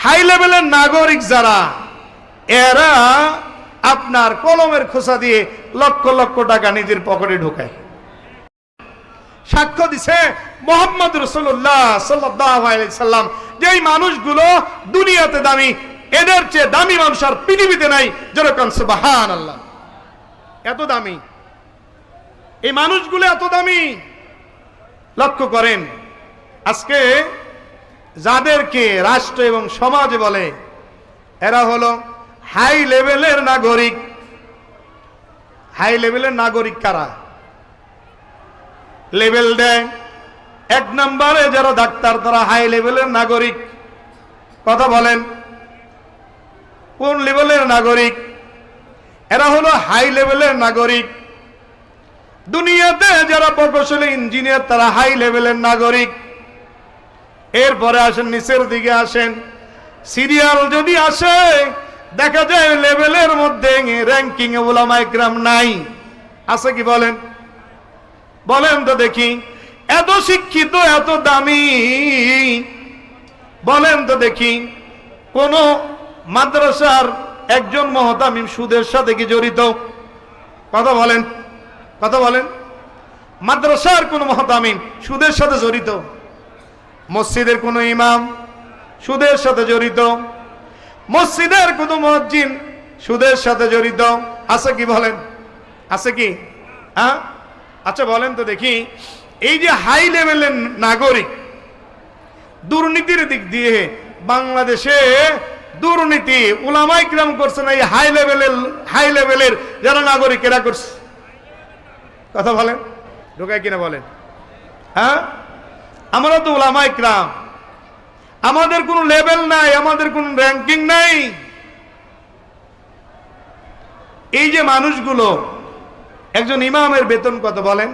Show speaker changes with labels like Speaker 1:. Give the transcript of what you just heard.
Speaker 1: High লেভেলের নাগরিক যারা, এরা আপনার কলমের খোসা দিয়ে লক্ষ লক্ষ টাকা নিজের পকেটে ঢোকায়। সাক্ষ্য দিছে মুহাম্মদ রাসূলুল্লাহ সাল্লাল্লাহু আলাইহি সাল্লাম, যেই মানুষগুলো দুনিয়াতে দামি, এদের চেয়ে দামি মানুষ আর পৃথিবীতে নাই। যেরকম সুবহানাল্লাহ, এত দামি এই মানুষগুলো, এত দামি। লক্ষ্য করেন, আজকে যাদেরকে রাষ্ট্র এবং সমাজে বলে এরা হলো হাই লেভেলের নাগরিক। হাই লেভেলের নাগরিক কারা? লেভেল দেয় এক নম্বরে যারা ডাক্তার, তারা হাই লেভেলের নাগরিক। কথা বলেন, কোন লেভেলের নাগরিক? এরা হলো হাই লেভেলের নাগরিক। দুনিয়াতে যারা প্রকৌশলী ইঞ্জিনিয়ার, তারা হাই লেভেলের নাগরিক। এরপরে আসেন, নিচের দিকে আসেন, সিরিয়াল যদি আসে দেখা যায় লেভেলের মধ্যে র্যাঙ্কিং এ উলামায়ে কেরাম নাই। আছে কি বলেন? বলেন তো দেখি, এত শিক্ষিত, এত দামি, বলেন তো দেখি কোন মাদ্রাসার একজন মুহতামিম সুদের সাথে কি জড়িত? কথা বলেন, কথা বলেন। মাদ্রাসার কোন মুহতামিম সুদের সাথে জড়িত? মসজিদের কোন ইমাম সুদের সাথে জড়িত? মসজিদের কোন মুয়াজ্জিন সুদের সাথে জড়িত? আছে কি বলেন? আছে কি? হ্যাঁ, আচ্ছা বলেন তো দেখি, এই যে হাই লেভেলের নাগরিক, দুর্নীতির দিক দিয়ে বাংলাদেশে দুর্নীতি উলামায়ে কেরাম করছে না, এই হাই লেভেলের যারা নাগরিক এরা করছে? কথা বলেন, ঢোকায় কিনা বলেন? হ্যাঁ, আমরা তো উলামায়ে কেরাম, আমাদের কোনো লেভেল নাই, আমাদের কোনো র্যাঙ্কিং নাই। এই যে মানুষগুলো, একজন ইমামের বেতন কত বলেন?